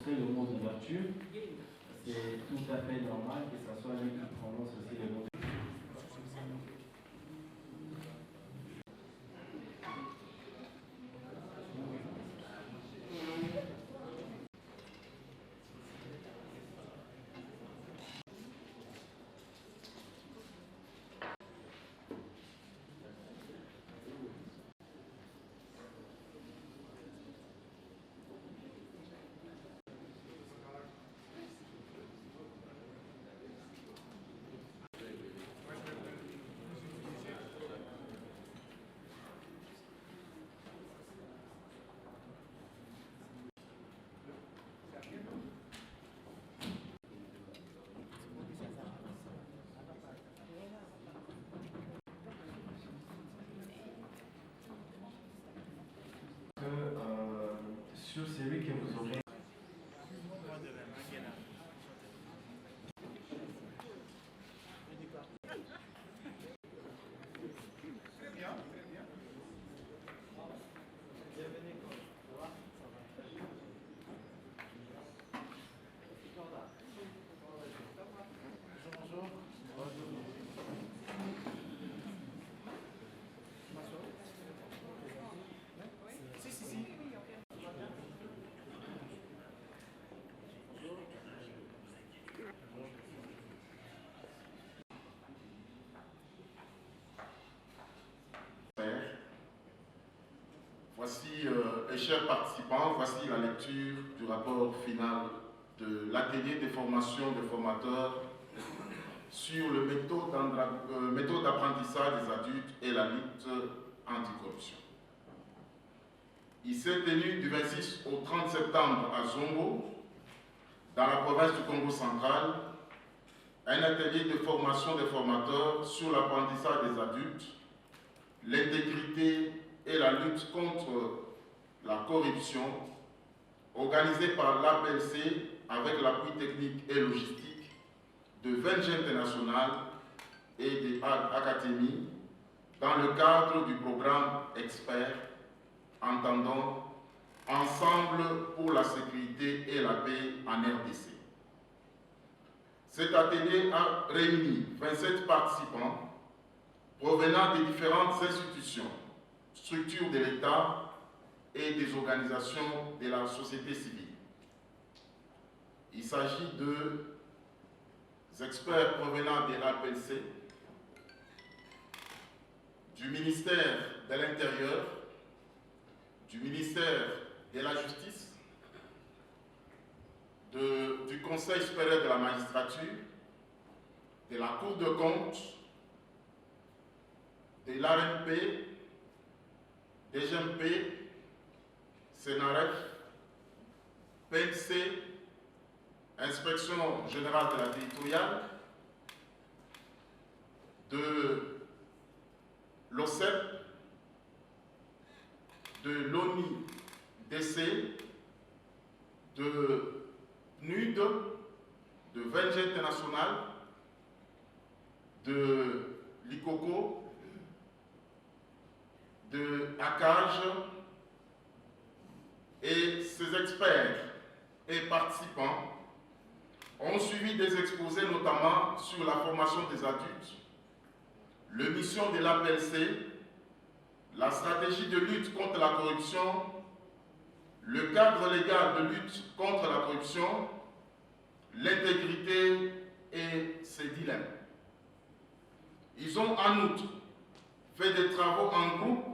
prononcerait le mot d'ouverture. C'est tout à fait normal que ce soit lui qui prononce aussi le mot. Sur celui que vous aurez. Très bien, très bien. Bonjour. Si. Voici, chers participants, voici la lecture du rapport final de l'atelier de formation des formateurs sur le méthode d'apprentissage des adultes et la lutte anticorruption. Il s'est tenu du 26 au 30 septembre à Zongo, dans la province du Congo central, un atelier de formation des formateurs sur l'apprentissage des adultes, l'intégrité et la lutte contre la corruption, organisé par l'APLC avec l'appui technique et logistique de VNG International et des académies dans le cadre du programme Expert entendant Ensemble pour la sécurité et la paix en RDC. Cet atelier a réuni 27 participants provenant des différentes institutions, structures de l'État et des organisations de la société civile. Il s'agit des experts provenant de l'APLC, du ministère de l'Intérieur, du ministère de la Justice, du Conseil supérieur de la magistrature, de la Cour de compte, de l'ARMP, DGMP, Sénaref, PNC, Inspection générale de la territoriale, de l'OCEP, de l'ONI-DC, de NUD, de VNG International, de l'ICOCO, de ACAGE, et ces experts et participants ont suivi des exposés notamment sur la formation des adultes, la mission de l'APLC, la stratégie de lutte contre la corruption, le cadre légal de lutte contre la corruption, l'intégrité et ses dilemmes. Ils ont en outre fait des travaux en groupe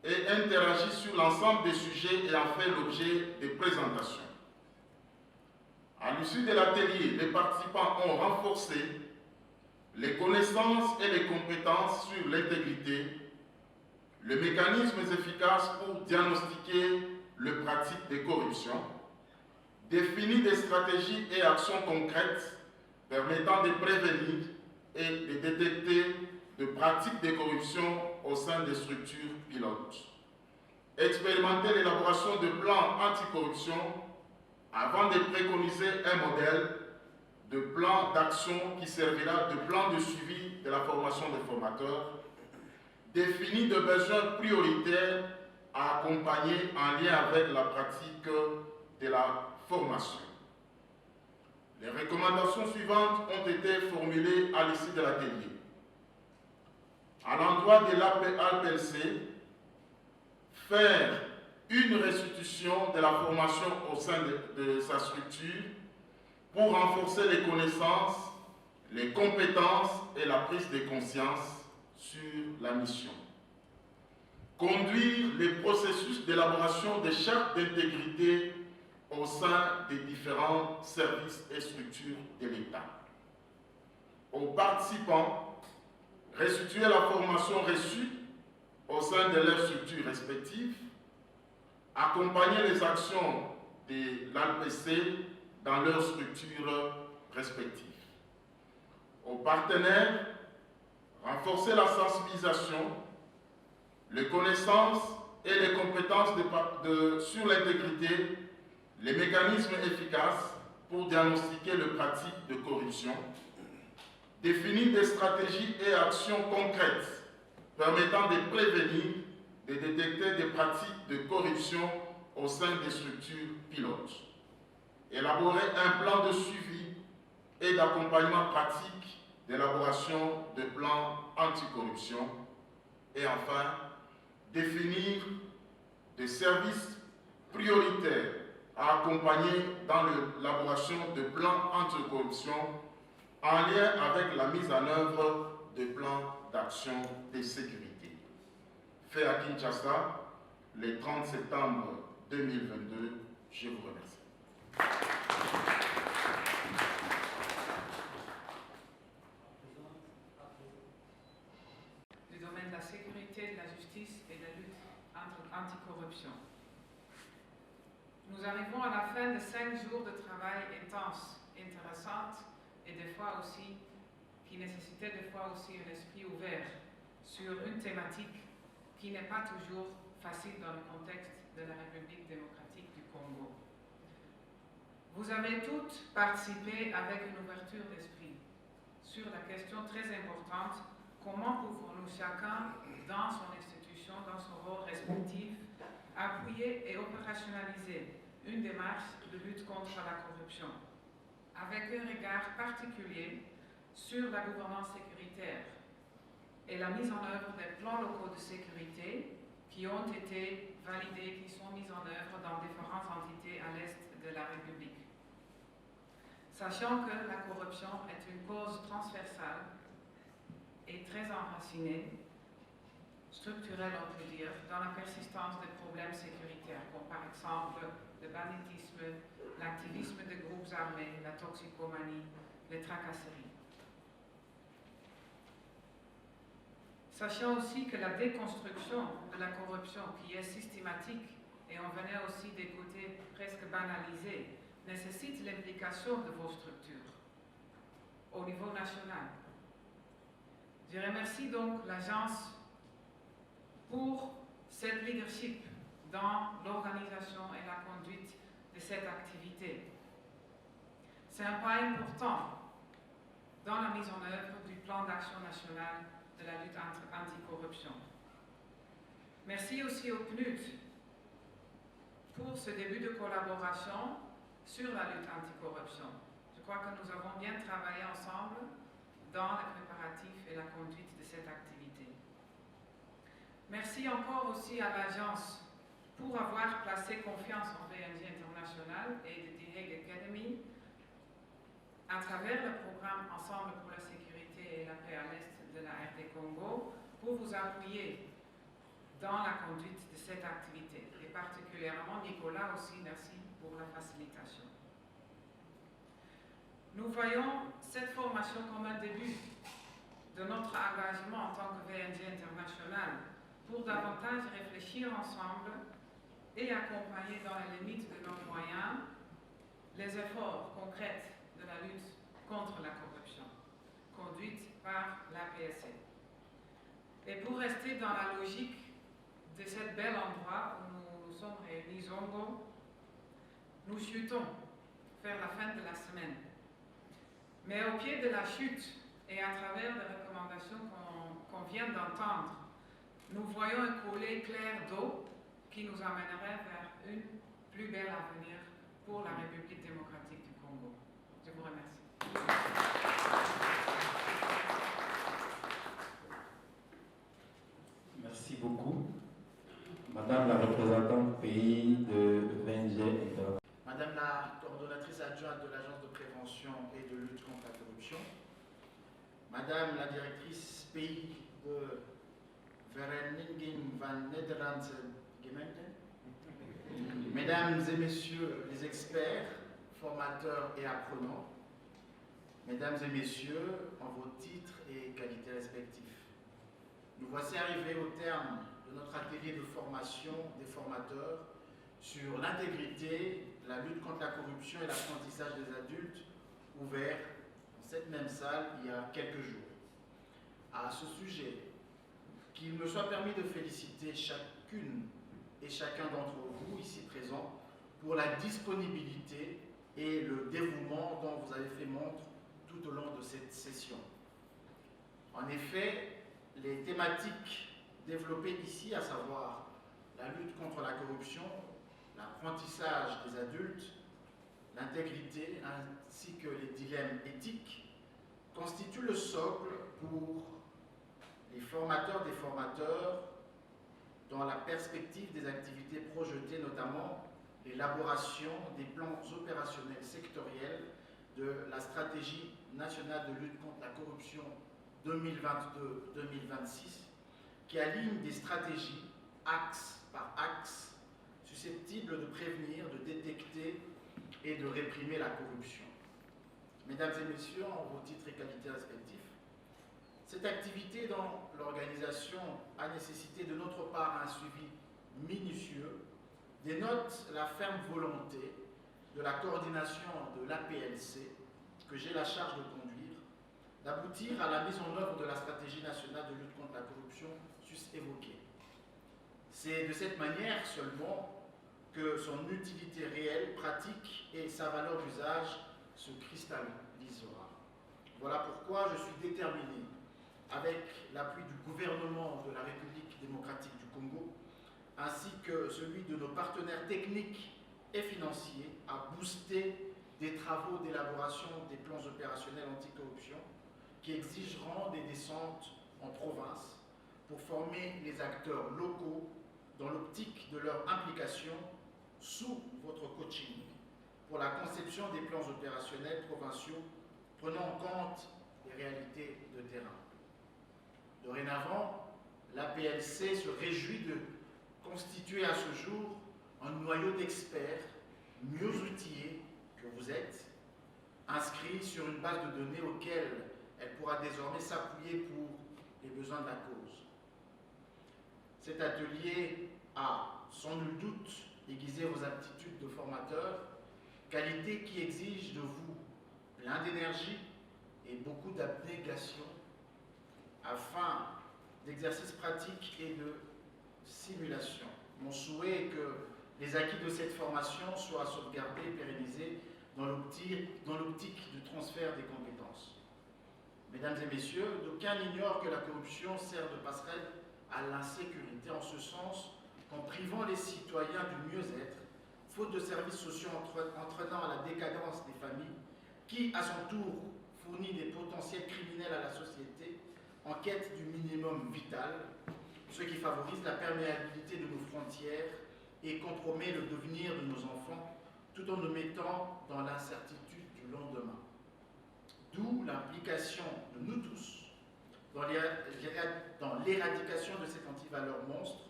et interagi sur l'ensemble des sujets ayant fait l'objet des présentations. À l'issue de l'atelier, les participants ont renforcé les connaissances et les compétences sur l'intégrité, les mécanismes efficaces pour diagnostiquer les pratiques de corruption, défini des stratégies et actions concrètes permettant de prévenir et de détecter de pratiques de corruption au sein des structures pilotes. Expérimenter l'élaboration de plans anticorruption avant de préconiser un modèle de plan d'action qui servira de plan de suivi de la formation des formateurs, définir de besoins prioritaires à accompagner en lien avec la pratique de la formation. Les recommandations suivantes ont été formulées à l'issue de l'atelier. À l'endroit de l'APLC, faire une restitution de la formation au sein de sa structure pour renforcer les connaissances, les compétences et la prise de conscience sur la mission. Conduire les processus d'élaboration des chartes d'intégrité au sein des différents services et structures de l'État. Aux participants, restituer la formation reçue au sein de leurs structures respectives, accompagner les actions de l'APC dans leurs structures respectives. Aux partenaires, renforcer la sensibilisation, les connaissances et les compétences sur l'intégrité, les mécanismes efficaces pour diagnostiquer les pratiques de corruption, définir des stratégies et actions concrètes permettant de prévenir, de détecter des pratiques de corruption au sein des structures pilotes, élaborer un plan de suivi et d'accompagnement pratique d'élaboration de plans anticorruption et enfin, définir des services prioritaires à accompagner dans l'élaboration de plans anticorruption en lien avec la mise en œuvre de plans d'action de sécurité. Fait à Kinshasa, le 30 septembre 2022, je vous remercie. Du domaine de la sécurité, de la justice et de la lutte anticorruption. Nous arrivons à la fin de 5 jours de travail intense, intéressante et des fois aussi, qui nécessitait des fois aussi un esprit ouvert sur une thématique qui n'est pas toujours facile dans le contexte de la République démocratique du Congo. Vous avez toutes participé avec une ouverture d'esprit sur la question très importante: comment pouvons-nous chacun, dans son institution, dans son rôle respectif, appuyer et opérationnaliser une démarche de lutte contre la corruption, avec un regard particulier sur la gouvernance sécuritaire et la mise en œuvre des plans locaux de sécurité qui ont été validés, qui sont mis en œuvre dans différentes entités à l'est de la République. Sachant que la corruption est une cause transversale et très enracinée, structurelle on peut dire, dans la persistance des problèmes sécuritaires, comme par exemple le banditisme, l'activisme de groupes armés, la toxicomanie, les tracasseries. Sachant aussi que la déconstruction de la corruption, qui est systématique, et on venait aussi des côtés presque banalisés, nécessite l'implication de vos structures au niveau national. Je remercie donc l'Agence pour cette leadership dans l'organisation et la conduite de cette activité. C'est un pas important dans la mise en œuvre du plan d'action national de la lutte anticorruption. Merci aussi au PNUD pour ce début de collaboration sur la lutte anticorruption. Je crois que nous avons bien travaillé ensemble dans les préparatifs et la conduite de cette activité. Merci encore aussi à l'Agence pour avoir placé confiance en VNG International et de The Hague Academy à travers le programme Ensemble pour la sécurité et la paix à l'Est de la RD Congo pour vous appuyer dans la conduite de cette activité. Et particulièrement Nicolas aussi, merci pour la facilitation. Nous voyons cette formation comme un début de notre engagement en tant que VNG International pour davantage réfléchir ensemble et accompagner dans les limites de nos moyens les efforts concrets de la lutte contre la corruption, conduite par l'APSC. Et pour rester dans la logique de cet bel endroit où nous sommes réunis, Zongo, nous chutons vers la fin de la semaine. Mais au pied de la chute et à travers les recommandations qu'on vient d'entendre, nous voyons un collet clair d'eau qui nous amènerait vers un plus bel avenir pour la République démocratique du Congo. Je vous remercie. Merci beaucoup. Madame la représentante pays de VNG International. Madame la coordonnatrice adjointe de l'Agence de prévention et de lutte contre la corruption, Madame la directrice pays de Vereniging van Nederlandse Gemeenten, Mesdames et Messieurs les experts, formateurs et apprenants, Mesdames et Messieurs, en vos titres et qualités respectifs, nous voici arrivés au terme de notre atelier de formation des formateurs sur l'intégrité, la lutte contre la corruption et l'apprentissage des adultes, ouvert dans cette même salle il y a quelques jours. À ce sujet, qu'il me soit permis de féliciter chacune et chacun d'entre vous ici présents pour la disponibilité et le dévouement dont vous avez fait montre tout au long de cette session. En effet, les thématiques développées ici, à savoir la lutte contre la corruption, l'apprentissage des adultes, l'intégrité ainsi que les dilemmes éthiques, constituent le socle pour les formateurs des formateurs dans la perspective des activités projetées, notamment l'élaboration des plans opérationnels sectoriels de la stratégie nationale de lutte contre la corruption 2022-2026, qui aligne des stratégies axe par axe susceptibles de prévenir, de détecter et de réprimer la corruption. Mesdames et messieurs, en vos titres et qualités respectifs, cette activité dans l'organisation a nécessité de notre part un suivi minutieux, dénote la ferme volonté de la coordination de l'APLC, que j'ai la charge de conduire, d'aboutir à la mise en œuvre de la stratégie nationale de lutte contre la corruption sus-évoquée. C'est de cette manière seulement que son utilité réelle, pratique et sa valeur d'usage se cristallisera. Voilà pourquoi je suis déterminé, avec l'appui du gouvernement de la République démocratique du Congo, ainsi que celui de nos partenaires techniques et financiers, à booster des travaux d'élaboration des plans opérationnels anticorruption qui exigeront des descentes en province pour former les acteurs locaux dans l'optique de leur implication sous votre coaching pour la conception des plans opérationnels provinciaux prenant en compte les réalités de terrain. Dorénavant, l'APLC se réjouit de constituer à ce jour un noyau d'experts mieux outillés que vous êtes, inscrits sur une base de données auxquelles elle pourra désormais s'appuyer pour les besoins de la cause. Cet atelier a, sans nul doute, aiguisé vos aptitudes de formateur, qualité qui exige de vous plein d'énergie et beaucoup d'abnégation afin d'exercices pratiques et de simulation. Mon souhait est que les acquis de cette formation soient sauvegardés et pérennisés dans l'optique du transfert des compétences. Mesdames et messieurs, d'aucuns ignorent que la corruption sert de passerelle à l'insécurité, en ce sens qu'en privant les citoyens du mieux-être, faute de services sociaux entraînant à la décadence des familles, qui, à son tour, fournit des potentiels criminels à la société en quête du minimum vital, ce qui favorise la perméabilité de nos frontières et compromet le devenir de nos enfants, tout en nous mettant dans l'incertitude du lendemain. D'où l'implication de nous tous dans l'éradication de cette antivaleur monstre,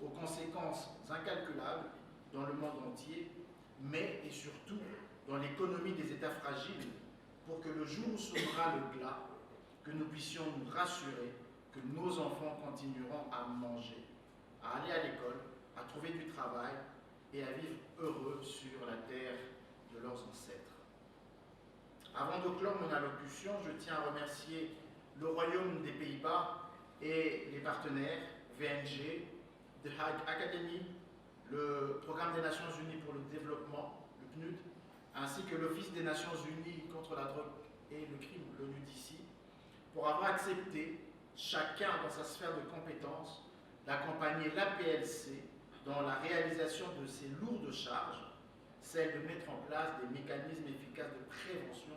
aux conséquences incalculables dans le monde entier, mais et surtout dans l'économie des États fragiles, pour que le jour où sonnera le glas, que nous puissions nous rassurer que nos enfants continueront à manger, à aller à l'école, à trouver du travail et à vivre heureux sur la terre de leurs ancêtres. Avant de clore mon allocution, je tiens à remercier le Royaume des Pays-Bas et les partenaires VNG, The Hague Academy, le Programme des Nations Unies pour le développement, le PNUD, ainsi que l'Office des Nations Unies contre la drogue et le crime, l'ONUDC, pour avoir accepté, chacun dans sa sphère de compétences, d'accompagner l'APLC dans la réalisation de ces lourdes charges, celle de mettre en place des mécanismes efficaces de prévention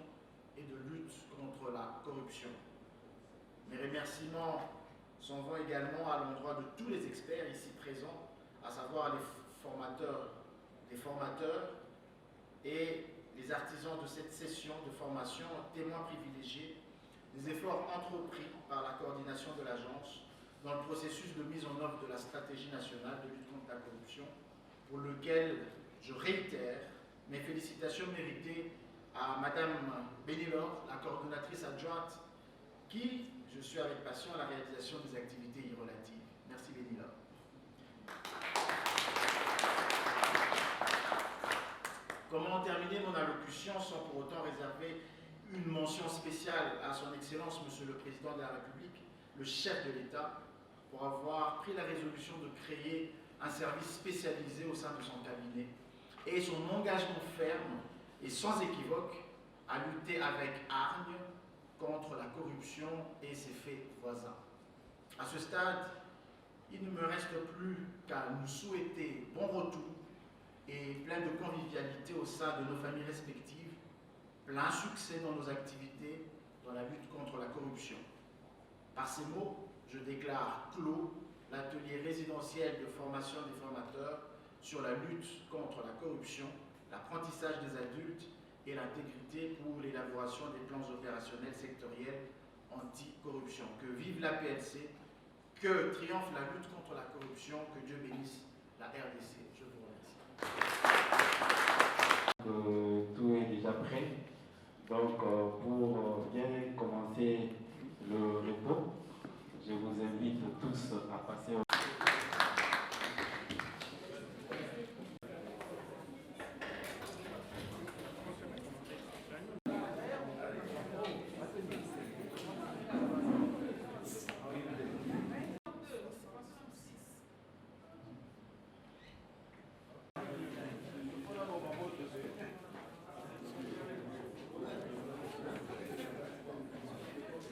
et de lutte contre la corruption. Mes remerciements s'en vont également à l'endroit de tous les experts ici présents, à savoir les formateurs et les artisans de cette session de formation, témoins privilégiés des efforts entrepris par la coordination de l'agence dans le processus de mise en œuvre de la stratégie nationale de lutte contre la corruption, pour lequel je réitère mes félicitations méritées à Madame Benilor, la coordonnatrice adjointe, qui, je suis avec passion à la réalisation des activités y relatives. Merci Benilor. Comment terminer mon allocution sans pour autant réserver une mention spéciale à son Excellence, Monsieur le Président de la République, le chef de l'État, pour avoir pris la résolution de créer un service spécialisé au sein de son cabinet et son engagement ferme et sans équivoque à lutter avec hargne contre la corruption et ses faits voisins. À ce stade, il ne me reste plus qu'à nous souhaiter bon retour et plein de convivialité au sein de nos familles respectives, plein succès dans nos activités dans la lutte contre la corruption. Par ces mots, je déclare clos l'atelier résidentiel de formation des formateurs sur la lutte contre la corruption, l'apprentissage des adultes et l'intégrité pour l'élaboration des plans opérationnels sectoriels anti-corruption. Que vive la PLC, que triomphe la lutte contre la corruption, que Dieu bénisse la RDC. Je vous remercie. Tout est déjà prêt. Donc, pour bien commencer le repos, je vous invite tous à passer au